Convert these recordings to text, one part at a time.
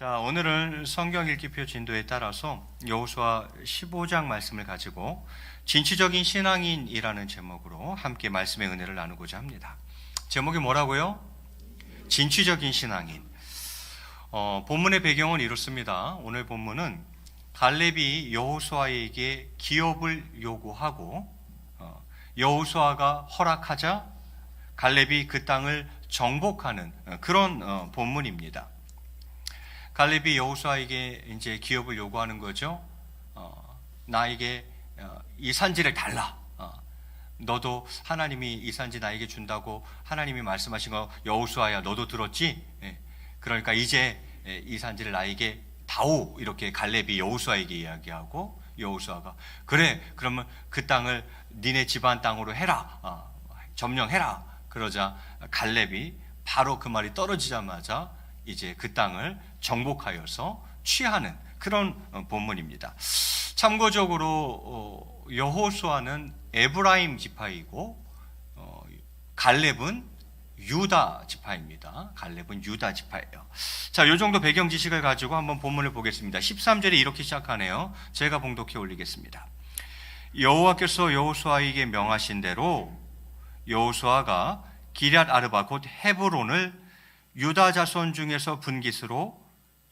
자, 오늘은 성경 읽기표 진도에 따라서 여호수아 15장 말씀을 가지고 진취적인 신앙인이라는 제목으로 함께 말씀의 은혜를 나누고자 합니다. 제목이 뭐라고요? 진취적인 신앙인. 본문의 배경은 이렇습니다. 오늘 본문은 갈렙이 여호수아에게 기업을 요구하고 여호수아가 허락하자 갈렙이 그 땅을 정복하는 그런 본문입니다. 갈렙이 여호수아에게 이제 기업을 요구하는 거죠. 나에게 이 산지를 달라. 너도 하나님이 이 산지 나에게 준다고 하나님이 말씀하신 거 여호수아야 너도 들었지? 그러니까 이제 이 산지를 나에게 다오. 이렇게 갈렙이 여호수아에게 이야기하고 여호수아가 그래 그러면 그 땅을 니네 집안 땅으로 해라. 점령해라. 그러자 갈렙이 바로 그 말이 떨어지자마자 이제 그 땅을 정복하여서 취하는 그런 본문입니다. 참고적으로 여호수아는 에브라임 지파이고 갈렙은 유다 지파입니다. 갈렙은 유다 지파예요. 자, 이 정도 배경 지식을 가지고 한번 본문을 보겠습니다. 13절에 이렇게 시작하네요. 제가 봉독해 올리겠습니다. 여호와께서 여호수아에게 명하신 대로 여호수아가 기럇 아르바 곧 헤브론을 유다 자손 중에서 분깃으로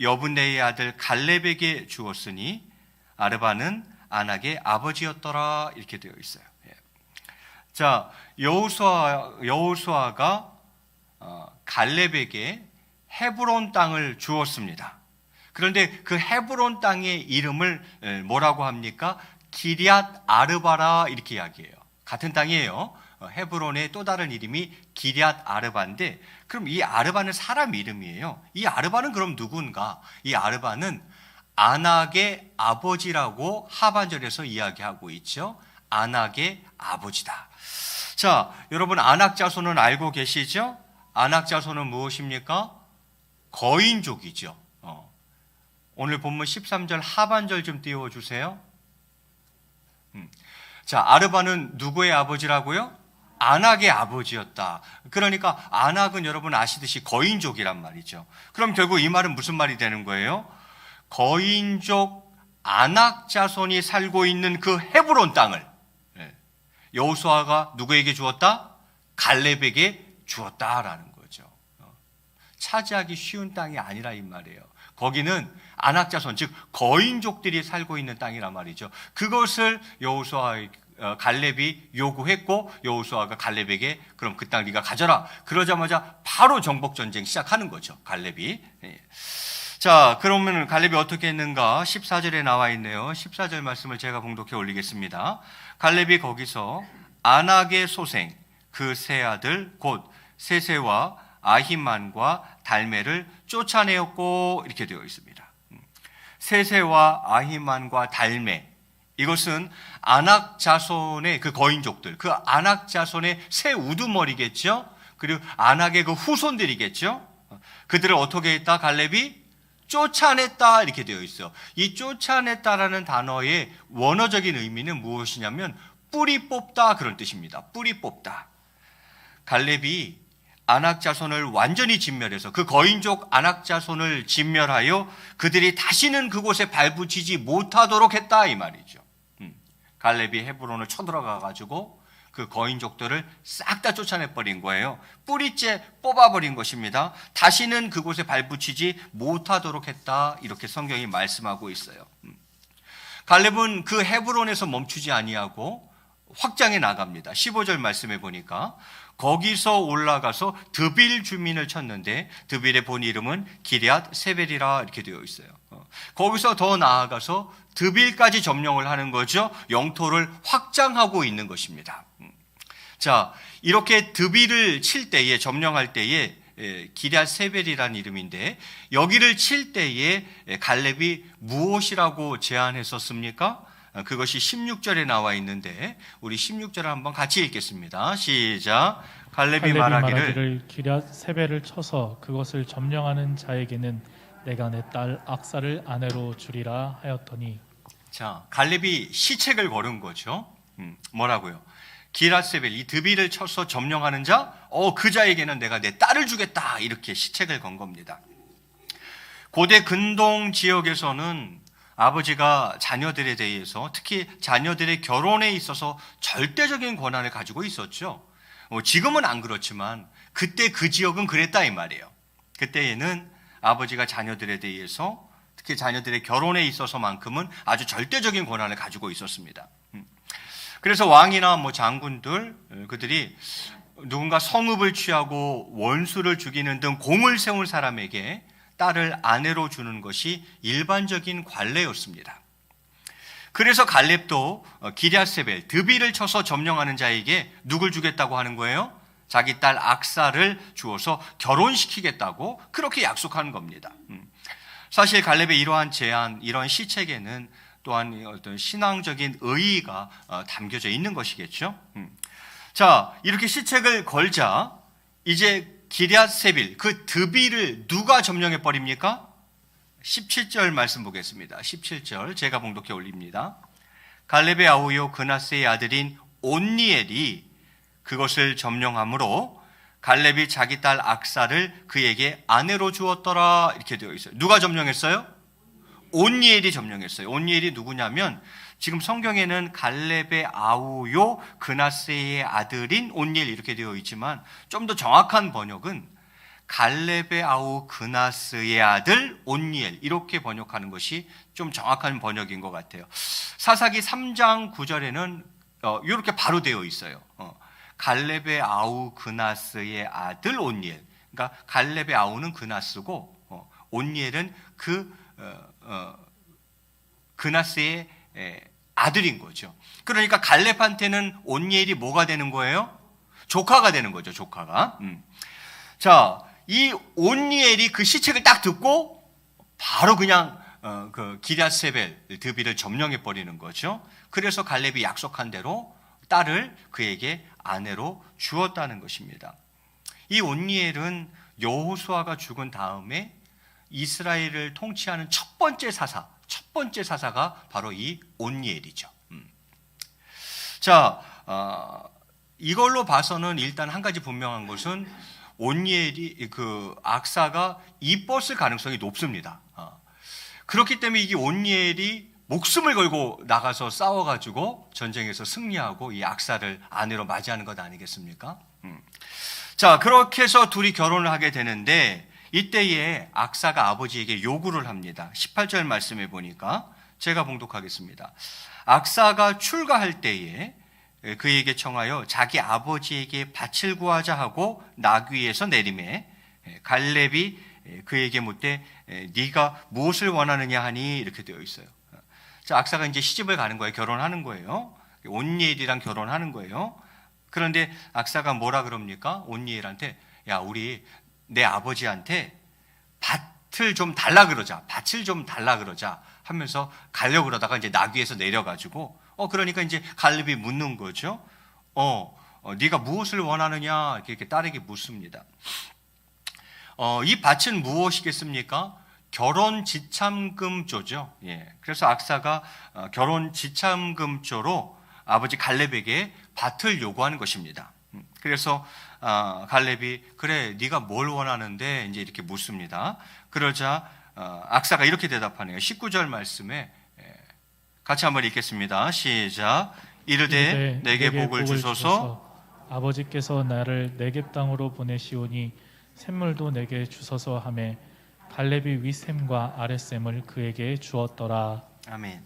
여분네의 아들 갈렙에게 주었으니 아르바는 안악의 아버지였더라. 이렇게 되어 있어요. 자, 여호수아가 갈렙에게 헤브론 땅을 주었습니다. 그런데 그 헤브론 땅의 이름을 뭐라고 합니까? 기럇 아르바라 이렇게 이야기해요. 같은 땅이에요. 헤브론의 또 다른 이름이 기럇 아르바인데, 그럼 이 아르바는 사람 이름이에요. 이 아르바는 그럼 누군가? 이 아르바는 안악의 아버지라고 하반절에서 이야기하고 있죠. 안악의 아버지다. 자, 여러분 안악 자손은 알고 계시죠? 안악 자손은 무엇입니까? 거인족이죠. 오늘 본문 13절 하반절 좀 띄워주세요. 자, 아르바는 누구의 아버지라고요? 안악의 아버지였다. 그러니까 안악은 여러분 아시듯이 거인족이란 말이죠. 그럼 결국 이 말은 무슨 말이 되는 거예요? 거인족 안악 자손이 살고 있는 그 헤브론 땅을 여호수아가 누구에게 주었다? 갈렙에게 주었다라는 거죠. 차지하기 쉬운 땅이 아니라 이 말이에요. 거기는 안악 자손, 즉 거인족들이 살고 있는 땅이란 말이죠. 그것을 갈렙이 요구했고 여호수아가 갈렙에게 그럼 그 땅 네가 가져라. 그러자마자 바로 정복 전쟁 시작하는 거죠. 갈렙이. 자, 그러면 갈렙이 어떻게 했는가? 14절에 나와 있네요. 14절 말씀을 제가 봉독해 올리겠습니다. 갈렙이 거기서 안악의 소생 그 세 아들 곧 세세와 아히만과 달메를 쫓아내었고 이렇게 되어 있습니다. 세세와 아히만과 달메, 이것은 안악 자손의 그 거인족들, 그 안악 자손의 새 우두머리겠죠. 그리고 안악의 그 후손들이겠죠. 그들을 어떻게 했다? 갈렙이 쫓아냈다 이렇게 되어 있어요. 이 쫓아냈다라는 단어의 원어적인 의미는 무엇이냐면 뿌리 뽑다 그런 뜻입니다. 뿌리 뽑다. 갈렙이 안악 자손을 완전히 진멸해서 그 거인족 안악 자손을 진멸하여 그들이 다시는 그곳에 발붙이지 못하도록 했다 이 말이죠. 갈렙이 헤브론을 쳐들어가 가지고 그 거인족들을 싹 다 쫓아내버린 거예요. 뿌리째 뽑아버린 것입니다. 다시는 그곳에 발붙이지 못하도록 했다 이렇게 성경이 말씀하고 있어요. 갈렙은 그 헤브론에서 멈추지 아니하고 확장해 나갑니다. 15절 말씀해 보니까 거기서 올라가서 드빌 주민을 쳤는데 드빌의 본 이름은 기럇 세벨이라 이렇게 되어 있어요. 거기서 더 나아가서 드빌까지 점령을 하는 거죠. 영토를 확장하고 있는 것입니다. 자, 이렇게 드빌을 칠 때에 점령할 때에 기럇 세벨이라는 이름인데 여기를 칠 때에 갈렙이 무엇이라고 제안했었습니까? 그것이 16절에 나와 있는데 우리 16절을 한번 같이 읽겠습니다. 시작. 갈렙이 말하기를 기럇 세벨을 쳐서 그것을 점령하는 자에게는 내가 내 딸 악사를 아내로 주리라 하였더니. 자, 갈렙이 시책을 걸은 거죠. 뭐라고요? 기럇 세벨, 이 드빌을 쳐서 점령하는 자, 그 자에게는 내가 내 딸을 주겠다 이렇게 시책을 건 겁니다. 고대 근동 지역에서는 아버지가 자녀들에 대해서, 특히 자녀들의 결혼에 있어서 절대적인 권한을 가지고 있었죠. 지금은 안 그렇지만 그때 그 지역은 그랬다 이 말이에요. 그때에는 아버지가 자녀들에 대해서, 특히 자녀들의 결혼에 있어서만큼은 아주 절대적인 권한을 가지고 있었습니다. 그래서 왕이나 장군들, 그들이 누군가 성읍을 취하고 원수를 죽이는 등 공을 세운 사람에게 딸을 아내로 주는 것이 일반적인 관례였습니다. 그래서 갈렙도 기럇세벨, 드비를 쳐서 점령하는 자에게 누굴 주겠다고 하는 거예요? 자기 딸 악사를 주어서 결혼시키겠다고 그렇게 약속하는 겁니다. 사실 갈렙의 이러한 제안, 이런 시책에는 또한 어떤 신앙적인 의의가 담겨져 있는 것이겠죠. 자, 이렇게 시책을 걸자 이제 기럇세빌, 그 드비를 누가 점령해 버립니까? 17절 말씀 보겠습니다. 17절 제가 봉독해 올립니다. 갈렙의 아우요 그나스의 아들인 온니엘이 그것을 점령함으로 갈렙이 자기 딸 악사를 그에게 아내로 주었더라, 이렇게 되어 있어요. 누가 점령했어요? 온니엘이 점령했어요. 온니엘이 누구냐면 지금 성경에는 갈렙의 아우요 그나스의 아들인 온니엘 이렇게 되어 있지만 좀 더 정확한 번역은 갈렙의 아우 그나스의 아들 온니엘, 이렇게 번역하는 것이 좀 정확한 번역인 것 같아요. 사사기 3장 9절에는 이렇게 바로 되어 있어요. 갈렙의 아우 그나스의 아들 온니엘. 그러니까 갈렙의 아우는 그나스고 온니엘은 그나스의 아들인 거죠. 그러니까 갈렙한테는 온니엘이 뭐가 되는 거예요? 조카가 되는 거죠. 조카가. 자, 이 온니엘이 그 시책을 딱 듣고 바로 그냥 그 기럇세벨 드비를 점령해 버리는 거죠. 그래서 갈렙이 약속한 대로 딸을 그에게 아내로 주었다는 것입니다. 이 온니엘은 여호수아가 죽은 다음에 이스라엘을 통치하는 첫 번째 사사가 바로 이 온니엘이죠. 자, 이걸로 봐서는 일단 한 가지 분명한 것은 온니엘이 그 악사가 이뻤을 가능성이 높습니다. 그렇기 때문에 이게 온니엘이 목숨을 걸고 나가서 싸워가지고 전쟁에서 승리하고 이 악사를 아내로 맞이하는 것 아니겠습니까? 자, 그렇게 해서 둘이 결혼을 하게 되는데 이때에 악사가 아버지에게 요구를 합니다. 18절 말씀해 보니까 제가 봉독하겠습니다. 악사가 출가할 때에 그에게 청하여 자기 아버지에게 밭을 구하자 하고 나귀에서 내리매 갈렙이 그에게 묻되 네가 무엇을 원하느냐 하니, 이렇게 되어 있어요. 자, 악사가 이제 시집을 가는 거예요. 결혼하는 거예요. 온니엘이랑 결혼하는 거예요. 그런데 악사가 뭐라 그럽니까? 온니엘한테 야, 우리 내 아버지한테 밭을 좀 달라 그러자, 밭을 좀 달라 그러자 하면서 가려고 그러다가 이제 나귀에서 내려가지고 그러니까 이제 갈렙이 묻는 거죠. 네가 무엇을 원하느냐, 이렇게 딸에게 묻습니다. 이 밭은 무엇이겠습니까? 결혼 지참금조죠. 예. 그래서 악사가 결혼 지참금조로 아버지 갈렙에게 밭을 요구하는 것입니다. 그래서 갈렙이 그래, 네가 뭘 원하는데, 이제 이렇게 묻습니다. 그러자 악사가 이렇게 대답하네요. 19절 말씀에 같이 한번 읽겠습니다. 시작. 이르되 내게 복을 주소서. 아버지께서 나를 네겝 땅으로 보내시오니 샘물도 내게 주소서 하매 갈렙이 윗샘과 아랫샘을 그에게 주었더라. 아멘.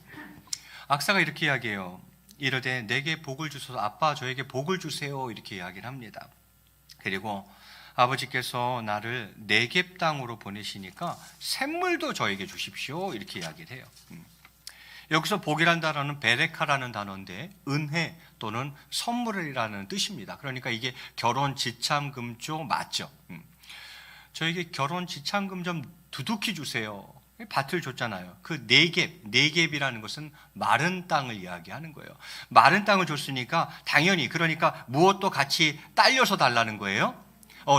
악사가 이렇게 이야기해요. 이르되 내게 복을 주소서. 아빠, 저에게 복을 주세요, 이렇게 이야기를 합니다. 그리고 아버지께서 나를 네겝 땅으로 보내시니까 샘물도 저에게 주십시오, 이렇게 이야기를 해요. 여기서 복이라는 단어는 베레카라는 단어인데 은혜 또는 선물이라는 뜻입니다. 그러니까 이게 결혼 지참금조 맞죠? 저에게 결혼 지참금 좀 두둑히 주세요. 밭을 줬잖아요. 그 네겝이라는 것은 마른 땅을 이야기하는 거예요. 마른 땅을 줬으니까 당연히, 그러니까 무엇도 같이 딸려서 달라는 거예요.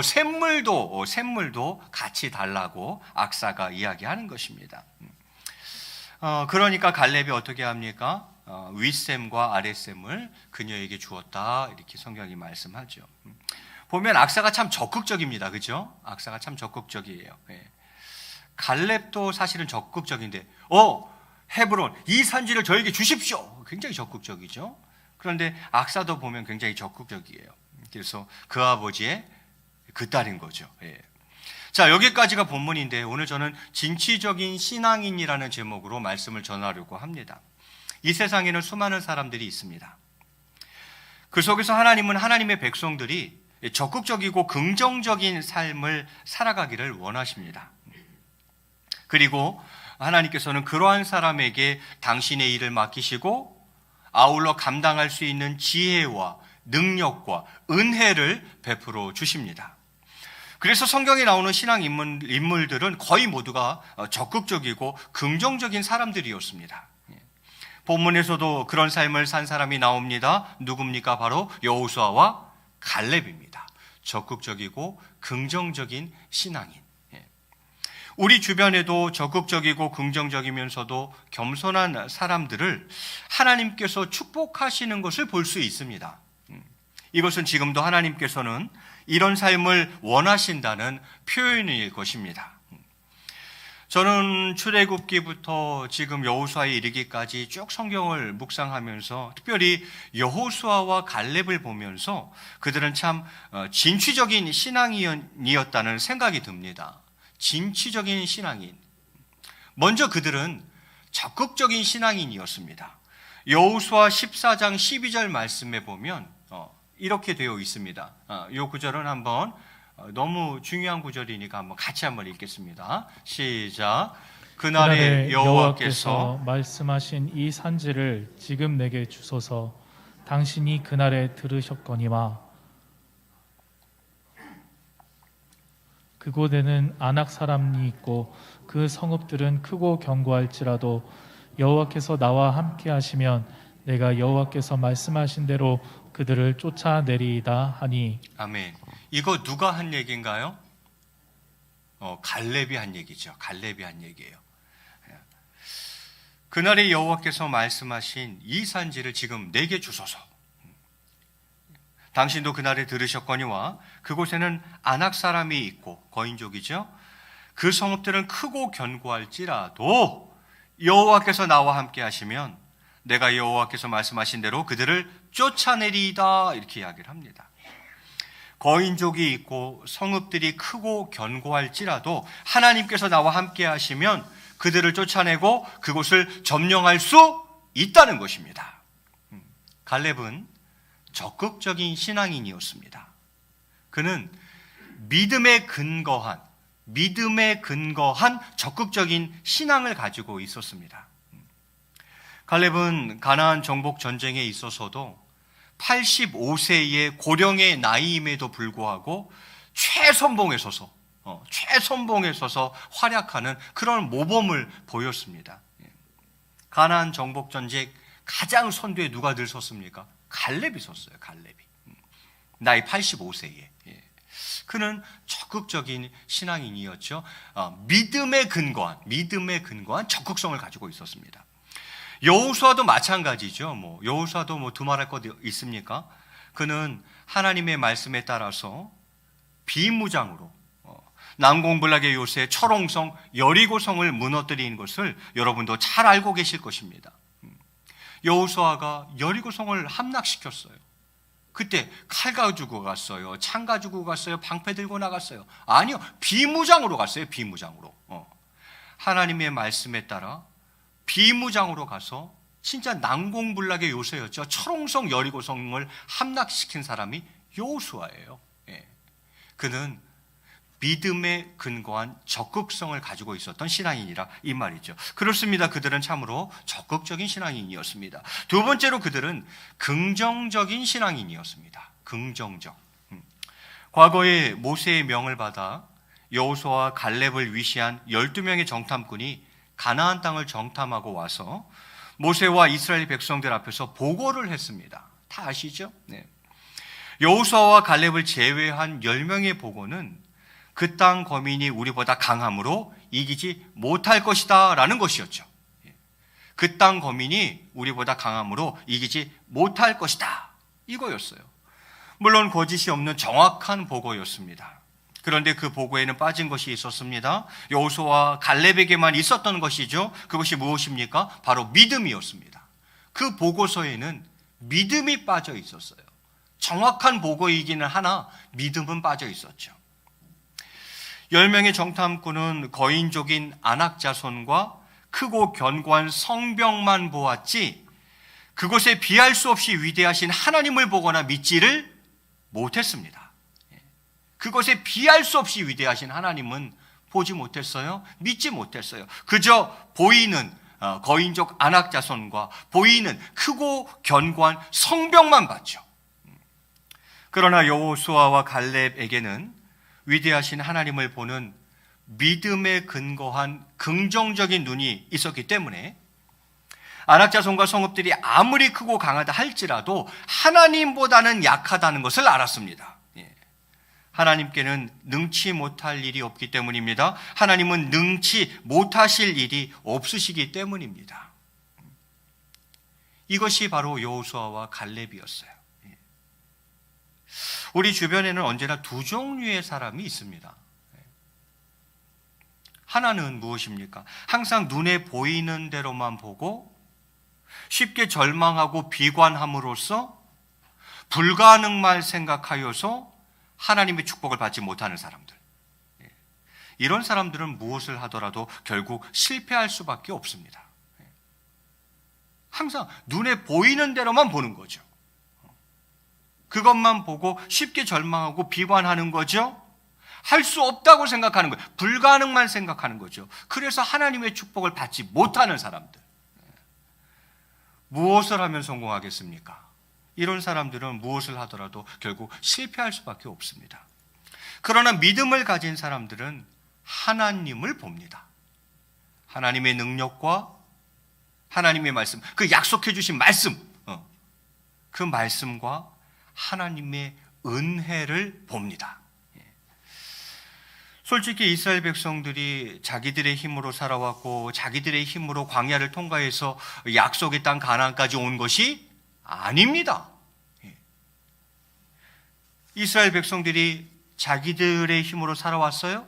샘물도 같이 달라고 악사가 이야기하는 것입니다. 그러니까 갈렙이 어떻게 합니까? 윗샘과 아랫샘을 그녀에게 주었다, 이렇게 성경이 말씀하죠. 보면 악사가 참 적극적입니다. 그죠? 악사가 참 적극적이에요. 예. 갈렙도 사실은 적극적인데 헤브론 이 산지를 저에게 주십시오. 굉장히 적극적이죠. 그런데 악사도 보면 굉장히 적극적이에요. 그래서 그 아버지의 그 딸인 거죠. 예. 자, 여기까지가 본문인데 오늘 저는 진취적인 신앙인이라는 제목으로 말씀을 전하려고 합니다. 이 세상에는 수많은 사람들이 있습니다. 그 속에서 하나님은 하나님의 백성들이 적극적이고 긍정적인 삶을 살아가기를 원하십니다. 그리고 하나님께서는 그러한 사람에게 당신의 일을 맡기시고 아울러 감당할 수 있는 지혜와 능력과 은혜를 베풀어 주십니다. 그래서 성경에 나오는 신앙 인물들은 거의 모두가 적극적이고 긍정적인 사람들이었습니다. 본문에서도 그런 삶을 산 사람이 나옵니다. 누굽니까? 바로 여호수아와 갈렙입니다. 적극적이고 긍정적인 신앙인. 우리 주변에도 적극적이고 긍정적이면서도 겸손한 사람들을 하나님께서 축복하시는 것을 볼 수 있습니다. 이것은 지금도 하나님께서는 이런 삶을 원하신다는 표현일 것입니다. 저는 출애굽기부터 지금 여호수아에 이르기까지 쭉 성경을 묵상하면서 특별히 여호수아와 갈렙을 보면서 그들은 참 진취적인 신앙인이었다는 생각이 듭니다. 진취적인 신앙인. 먼저 그들은 적극적인 신앙인이었습니다. 여호수아 14장 12절 말씀에 보면 이렇게 되어 있습니다. 이 구절은 한번 너무 중요한 구절이니까 같이 한번 읽겠습니다. 시작. 그날에 여호와께서 말씀하신 이 산지를 지금 내게 주소서. 당신이 그날에 들으셨거니와 그곳에는 아낙 사람이 있고 그 성읍들은 크고 견고할지라도 여호와께서 나와 함께 하시면 내가 여호와께서 말씀하신 대로 그들을 쫓아내리이다 하니. 아멘. 이거 누가 한 얘기인가요? 갈렙이 한 얘기죠. 갈렙이 한 얘기예요. 그날에 여호와께서 말씀하신 이 산지를 지금 내게 주소서. 당신도 그날에 들으셨거니와 그곳에는 아낙 사람이 있고 거인족이죠. 그 성읍들은 크고 견고할지라도 여호와께서 나와 함께 하시면 내가 여호와께서 말씀하신 대로 그들을 쫓아내리이다 이렇게 이야기를 합니다. 거인족이 있고 성읍들이 크고 견고할지라도 하나님께서 나와 함께 하시면 그들을 쫓아내고 그곳을 점령할 수 있다는 것입니다. 갈렙은 적극적인 신앙인이었습니다. 그는 믿음에 근거한 적극적인 신앙을 가지고 있었습니다. 갈렙은 가나안 정복 전쟁에 있어서도 85세의 고령의 나이임에도 불구하고 최선봉에 서서 활약하는 그런 모범을 보였습니다. 가나안 정복 전쟁 가장 선두에 누가 늘 섰습니까? 갈렙이 섰어요. 갈렙이. 나이 85세에. 그는 적극적인 신앙인이었죠. 믿음에 근거한 적극성을 가지고 있었습니다. 여호수아도 마찬가지죠. 여호수아도 두말할 것 있습니까? 그는 하나님의 말씀에 따라서 비무장으로 난공불락의 요새 철옹성 여리고성을 무너뜨린 것을 여러분도 잘 알고 계실 것입니다. 여호수아가 여리고성을 함락시켰어요. 그때 칼 가지고 갔어요. 창 가지고 갔어요. 방패 들고 나갔어요. 아니요. 비무장으로 갔어요. 비무장으로. 하나님의 말씀에 따라 비무장으로 가서 진짜 난공불락의 요새였죠. 철옹성 여리고성을 함락시킨 사람이 여호수아예요. 그는 믿음에 근거한 적극성을 가지고 있었던 신앙인이라 이 말이죠. 그렇습니다. 그들은 참으로 적극적인 신앙인이었습니다. 두 번째로 그들은 긍정적인 신앙인이었습니다. 긍정적. 과거에 모세의 명을 받아 여호수아와 갈렙을 위시한 12명의 정탐꾼이 가나안 땅을 정탐하고 와서 모세와 이스라엘 백성들 앞에서 보고를 했습니다. 다 아시죠? 네. 여호수아와 갈렙을 제외한 10명의 보고는 그 땅 거민이 우리보다 강함으로 이기지 못할 것이다 라는 것이었죠. 그 땅 거민이 우리보다 강함으로 이기지 못할 것이다 이거였어요. 물론 거짓이 없는 정확한 보고였습니다. 그런데 그 보고에는 빠진 것이 있었습니다. 여호수아와 갈렙에게만 있었던 것이죠. 그것이 무엇입니까? 바로 믿음이었습니다. 그 보고서에는 믿음이 빠져 있었어요. 정확한 보고이기는 하나 믿음은 빠져 있었죠. 10명의 정탐꾼은 거인족인 아낙 자손과 크고 견고한 성벽만 보았지 그곳에 비할 수 없이 위대하신 하나님을 보거나 믿지를 못했습니다. 그것에 비할 수 없이 위대하신 하나님은 보지 못했어요. 믿지 못했어요. 그저 보이는 거인족 아낙 자손과 보이는 크고 견고한 성벽만 봤죠. 그러나 여호수아와 갈렙에게는 위대하신 하나님을 보는 믿음에 근거한 긍정적인 눈이 있었기 때문에 아낙 자손과 성읍들이 아무리 크고 강하다 할지라도 하나님보다는 약하다는 것을 알았습니다. 하나님께는 능치 못할 일이 없기 때문입니다. 하나님은 능치 못하실 일이 없으시기 때문입니다. 이것이 바로 여호수아와 갈렙이었어요. 우리 주변에는 언제나 두 종류의 사람이 있습니다. 하나는 무엇입니까? 항상 눈에 보이는 대로만 보고 쉽게 절망하고 비관함으로써 불가능만 생각하여서 하나님의 축복을 받지 못하는 사람들. 이런 사람들은 무엇을 하더라도 결국 실패할 수밖에 없습니다. 항상 눈에 보이는 대로만 보는 거죠. 그것만 보고 쉽게 절망하고 비관하는 거죠. 할 수 없다고 생각하는 거예요. 불가능만 생각하는 거죠. 그래서 하나님의 축복을 받지 못하는 사람들. 무엇을 하면 성공하겠습니까? 이런 사람들은 무엇을 하더라도 결국 실패할 수밖에 없습니다. 그러나 믿음을 가진 사람들은 하나님을 봅니다. 하나님의 능력과 하나님의 말씀, 그 약속해 주신 말씀, 그 말씀과 하나님의 은혜를 봅니다. 솔직히 이스라엘 백성들이 자기들의 힘으로 살아왔고 자기들의 힘으로 광야를 통과해서 약속의 땅 가나안까지 온 것이 아닙니다. 이스라엘 백성들이 자기들의 힘으로 살아왔어요?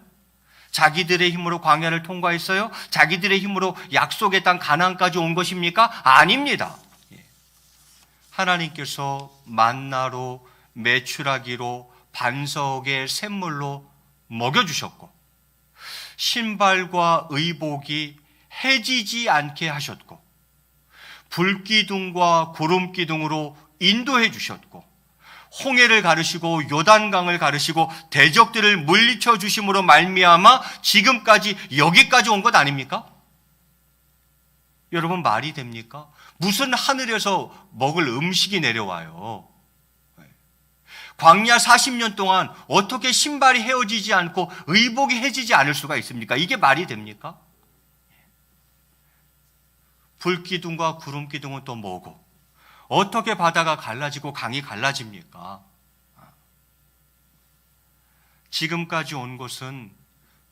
자기들의 힘으로 광야를 통과했어요? 자기들의 힘으로 약속의 땅 가나안까지 온 것입니까? 아닙니다. 하나님께서 만나로 메추라기로 반석의 샘물로 먹여주셨고 신발과 의복이 해지지 않게 하셨고 불기둥과 구름기둥으로 인도해 주셨고 홍해를 가르시고 요단강을 가르시고 대적들을 물리쳐 주심으로 말미암아 지금까지 여기까지 온 것 아닙니까? 여러분 말이 됩니까? 무슨 하늘에서 먹을 음식이 내려와요? 광야 40년 동안 어떻게 신발이 헤어지지 않고 의복이 해지지 않을 수가 있습니까? 이게 말이 됩니까? 불기둥과 구름기둥은 또 뭐고 어떻게 바다가 갈라지고 강이 갈라집니까? 지금까지 온 것은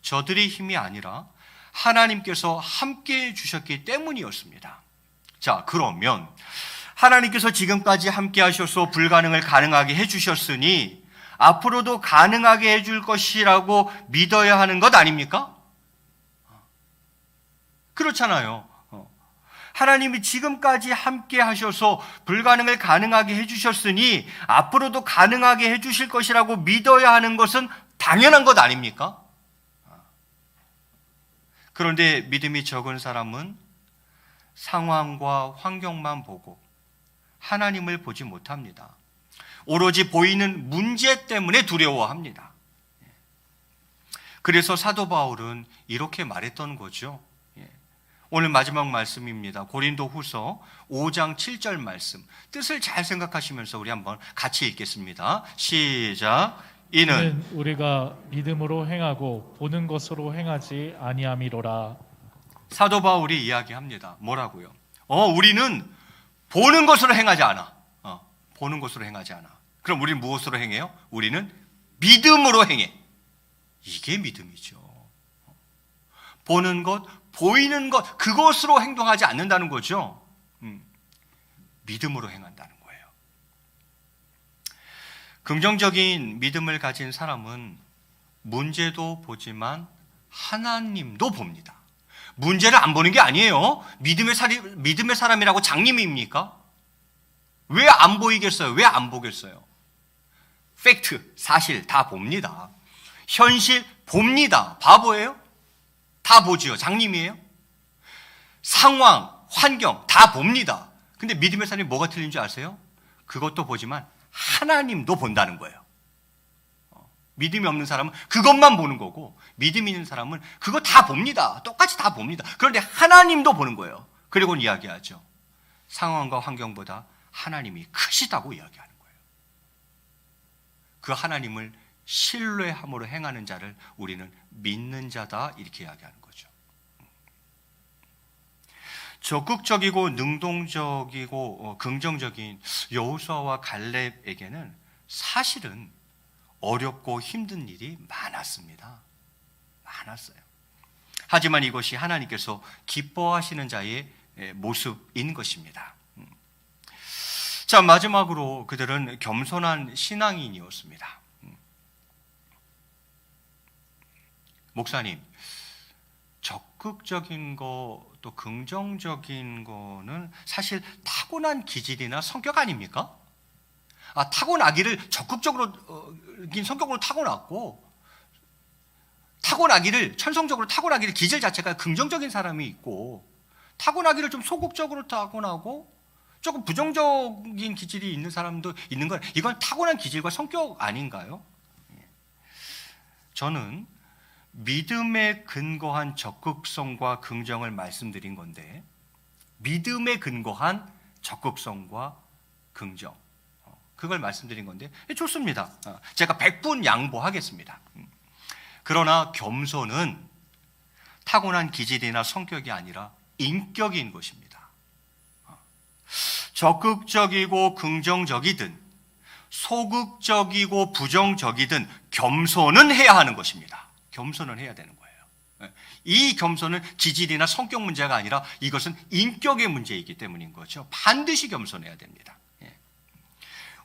저들의 힘이 아니라 하나님께서 함께해 주셨기 때문이었습니다. 자, 그러면 하나님께서 지금까지 함께 하셔서 불가능을 가능하게 해주셨으니 앞으로도 가능하게 해줄 것이라고 믿어야 하는 것 아닙니까? 그렇잖아요. 하나님이 지금까지 함께 하셔서 불가능을 가능하게 해주셨으니 앞으로도 가능하게 해주실 것이라고 믿어야 하는 것은 당연한 것 아닙니까? 그런데 믿음이 적은 사람은 상황과 환경만 보고 하나님을 보지 못합니다. 오로지 보이는 문제 때문에 두려워합니다. 그래서 사도 바울은 이렇게 말했던 거죠. 오늘 마지막 말씀입니다. 고린도 후서 5장 7절 말씀. 뜻을 잘 생각하시면서 우리 한번 같이 읽겠습니다. 시작. 이는 우리가 믿음으로 행하고 보는 것으로 행하지 아니함이로라. 사도 바울이 이야기합니다. 뭐라고요? 우리는 보는 것으로 행하지 않아. 보는 것으로 행하지 않아. 그럼 우리는 무엇으로 행해요? 우리는 믿음으로 행해. 이게 믿음이죠. 보는 것, 보이는 것, 그것으로 행동하지 않는다는 거죠. 믿음으로 행한다는 거예요. 긍정적인 믿음을 가진 사람은 문제도 보지만 하나님도 봅니다. 문제를 안 보는 게 아니에요. 믿음의 사람이라고 장님입니까? 왜 안 보이겠어요? 왜 안 보겠어요? 팩트, 사실 다 봅니다. 현실 봅니다. 바보예요? 다 보지요. 장님이에요? 상황, 환경 다 봅니다. 근데 믿음의 사람이 뭐가 틀린 줄 아세요? 그것도 보지만 하나님도 본다는 거예요. 믿음이 없는 사람은 그것만 보는 거고, 믿음 있는 사람은 그거 다 봅니다. 똑같이 다 봅니다. 그런데 하나님도 보는 거예요. 그리고 이야기하죠. 상황과 환경보다 하나님이 크시다고 이야기하는 거예요. 그 하나님을 신뢰함으로 행하는 자를 우리는 믿는 자다, 이렇게 이야기하는 거죠. 적극적이고 능동적이고 긍정적인 여호수아와 갈렙에게는 사실은 어렵고 힘든 일이 많았습니다. 많았어요. 하지만 이것이 하나님께서 기뻐하시는 자의 모습인 것입니다. 자, 마지막으로 그들은 겸손한 신앙인이었습니다. 목사님, 적극적인 거 또 긍정적인 거는 사실 타고난 기질이나 성격 아닙니까? 타고나기를 적극적으로긴 성격으로 타고났고, 타고나기를 천성적으로 타고나기를 기질 자체가 긍정적인 사람이 있고, 타고나기를 좀 소극적으로 타고나고 조금 부정적인 기질이 있는 사람도 있는 건, 이건 타고난 기질과 성격 아닌가요? 저는 믿음에 근거한 적극성과 긍정을 말씀드린 건데, 믿음에 근거한 적극성과 긍정, 그걸 말씀드린 건데 좋습니다. 제가 100분 양보하겠습니다. 그러나 겸손은 타고난 기질이나 성격이 아니라 인격인 것입니다. 적극적이고 긍정적이든 소극적이고 부정적이든 겸손은 해야 하는 것입니다. 겸손은 해야 되는 거예요. 이 겸손은 기질이나 성격 문제가 아니라 이것은 인격의 문제이기 때문인 거죠. 반드시 겸손해야 됩니다.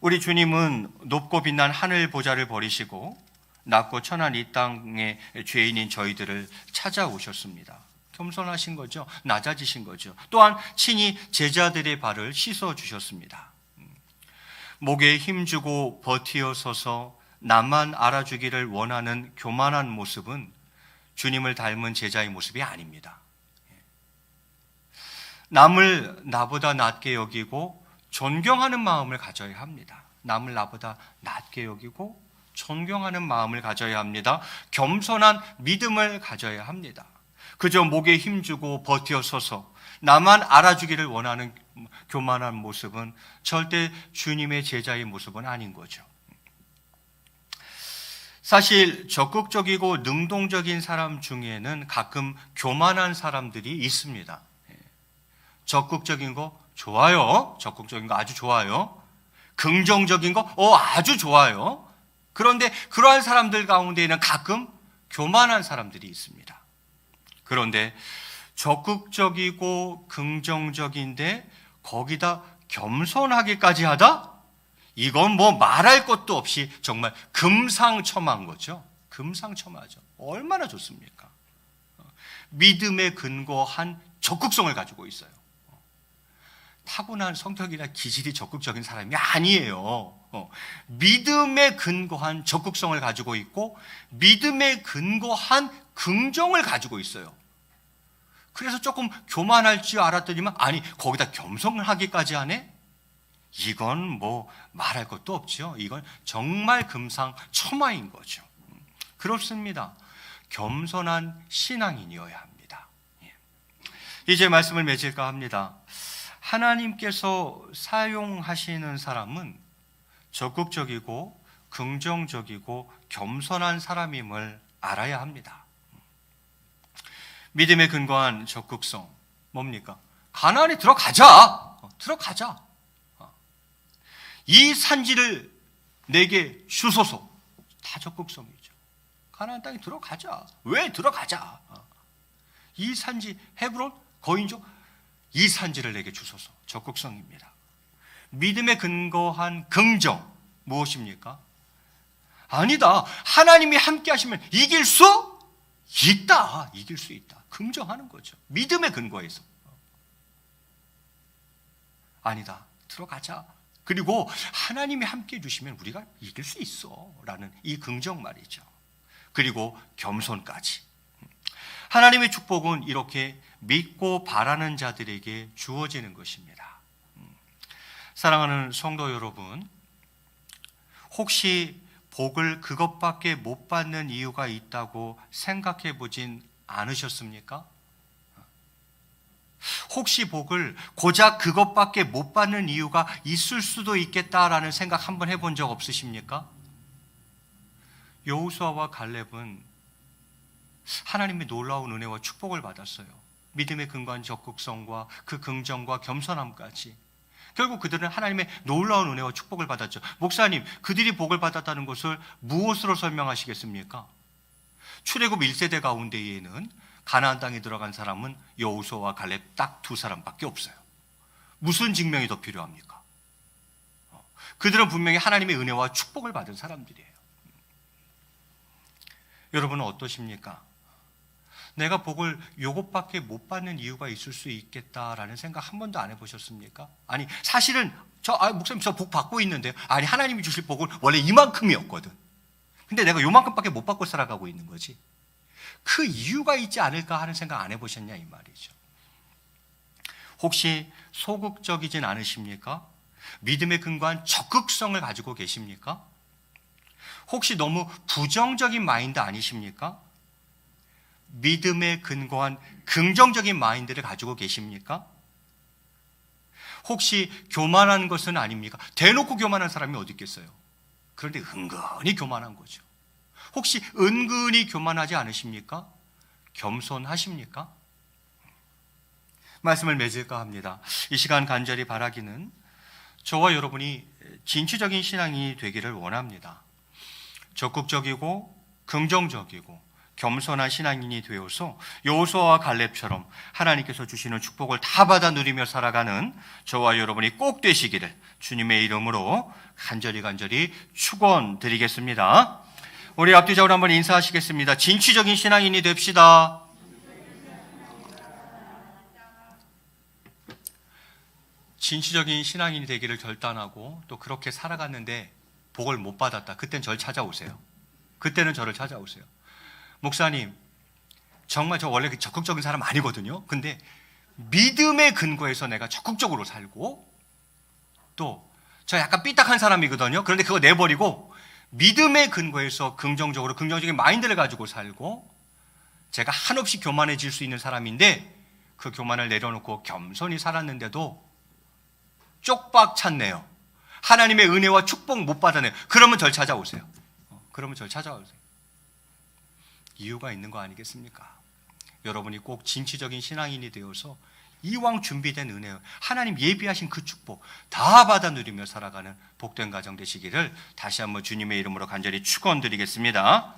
우리 주님은 높고 빛난 하늘 보좌를 버리시고 낮고 천한 이 땅의 죄인인 저희들을 찾아오셨습니다. 겸손하신 거죠. 낮아지신 거죠. 또한 친히 제자들의 발을 씻어 주셨습니다. 목에 힘주고 버티어 서서 나만 알아주기를 원하는 교만한 모습은 주님을 닮은 제자의 모습이 아닙니다. 남을 나보다 낮게 여기고 존경하는 마음을 가져야 합니다. 남을 나보다 낮게 여기고 존경하는 마음을 가져야 합니다. 겸손한 믿음을 가져야 합니다. 그저 목에 힘주고 버티어 서서 나만 알아주기를 원하는 교만한 모습은 절대 주님의 제자의 모습은 아닌 거죠. 사실 적극적이고 능동적인 사람 중에는 가끔 교만한 사람들이 있습니다. 적극적인 거 좋아요. 적극적인 거 아주 좋아요. 긍정적인 거 아주 좋아요. 그런데 그러한 사람들 가운데에는 가끔 교만한 사람들이 있습니다. 그런데 적극적이고 긍정적인데 거기다 겸손하기까지 하다? 이건 뭐 말할 것도 없이 정말 금상첨화인 거죠. 금상첨화죠. 얼마나 좋습니까? 믿음에 근거한 적극성을 가지고 있어요. 타고난 성격이나 기질이 적극적인 사람이 아니에요. 믿음에 근거한 적극성을 가지고 있고 믿음에 근거한 긍정을 가지고 있어요. 그래서 조금 교만할 줄 알았더니만 아니 거기다 겸손을 하기까지 하네? 이건 뭐 말할 것도 없죠. 이건 정말 금상첨화인 거죠. 그렇습니다. 겸손한 신앙인이어야 합니다. 이제 말씀을 맺을까 합니다. 하나님께서 사용하시는 사람은 적극적이고 긍정적이고 겸손한 사람임을 알아야 합니다. 믿음에 근거한 적극성 뭡니까? 가나안에 들어가자. 들어가자. 이 산지를 내게 주소서. 다 적극성이죠. 가나안 땅에 들어가자. 왜 들어가자? 이 산지 헤브론 거인족 이 산지를 내게 주소서. 적극성입니다. 믿음에 근거한 긍정 무엇입니까? 아니다. 하나님이 함께 하시면 이길 수 있다. 이길 수 있다. 긍정하는 거죠. 믿음의 근거에서. 아니다. 들어가자. 그리고 하나님이 함께 해주시면 우리가 이길 수 있어. 라는 이 긍정 말이죠. 그리고 겸손까지. 하나님의 축복은 이렇게 믿고 바라는 자들에게 주어지는 것입니다. 사랑하는 성도 여러분, 혹시 복을 그것밖에 못 받는 이유가 있다고 생각해 보진 않으셨습니까? 혹시 복을 고작 그것밖에 못 받는 이유가 있을 수도 있겠다라는 생각 한번 해본 적 없으십니까? 여호수아와 갈렙은 하나님의 놀라운 은혜와 축복을 받았어요. 믿음의 근거한 적극성과 그 긍정과 겸손함까지. 결국 그들은 하나님의 놀라운 은혜와 축복을 받았죠. 목사님, 그들이 복을 받았다는 것을 무엇으로 설명하시겠습니까? 출애굽 1세대 가운데에는 가나안 땅에 들어간 사람은 여호수아와 갈렙 딱 두 사람밖에 없어요. 무슨 증명이 더 필요합니까? 그들은 분명히 하나님의 은혜와 축복을 받은 사람들이에요. 여러분은 어떠십니까? 내가 복을 요것밖에 못 받는 이유가 있을 수 있겠다라는 생각 한 번도 안 해보셨습니까? 아니, 사실은 목사님 저 복 받고 있는데요. 아니, 하나님이 주실 복은 원래 이만큼이었거든. 근데 내가 요만큼밖에 못 받고 살아가고 있는 거지. 그 이유가 있지 않을까 하는 생각 안 해보셨냐 이 말이죠. 혹시 소극적이진 않으십니까? 믿음에 근거한 적극성을 가지고 계십니까? 혹시 너무 부정적인 마인드 아니십니까? 믿음에 근거한 긍정적인 마인드를 가지고 계십니까? 혹시 교만한 것은 아닙니까? 대놓고 교만한 사람이 어디 있겠어요? 그런데 은근히 교만한 거죠. 혹시 은근히 교만하지 않으십니까? 겸손하십니까? 말씀을 맺을까 합니다. 이 시간 간절히 바라기는 저와 여러분이 진취적인 신앙이 되기를 원합니다. 적극적이고 긍정적이고 겸손한 신앙인이 되어서 여호수아와 갈렙처럼 하나님께서 주시는 축복을 다 받아 누리며 살아가는 저와 여러분이 꼭 되시기를 주님의 이름으로 간절히 축원드리겠습니다. 우리 앞뒤적으로 한번 인사하시겠습니다. 진취적인 신앙인이 됩시다. 진취적인 신앙인이 되기를 결단하고 또 그렇게 살아갔는데 복을 못 받았다. 그때는 저를 찾아오세요. 그때는 저를 찾아오세요. 목사님, 정말 저 원래 적극적인 사람 아니거든요. 근데 믿음의 근거에서 내가 적극적으로 살고 또 저 약간 삐딱한 사람이거든요. 그런데 그거 내버리고 믿음의 근거에서 긍정적인 마인드를 가지고 살고 제가 한없이 교만해질 수 있는 사람인데 그 교만을 내려놓고 겸손히 살았는데도 쪽박 찼네요. 하나님의 은혜와 축복 못 받아내요. 그러면 절 찾아오세요. 이유가 있는 거 아니겠습니까? 여러분이 꼭 진취적인 신앙인이 되어서 이왕 준비된 은혜, 하나님 예비하신 그 축복 다 받아 누리며 살아가는 복된 가정 되시기를 다시 한번 주님의 이름으로 간절히 축원드리겠습니다.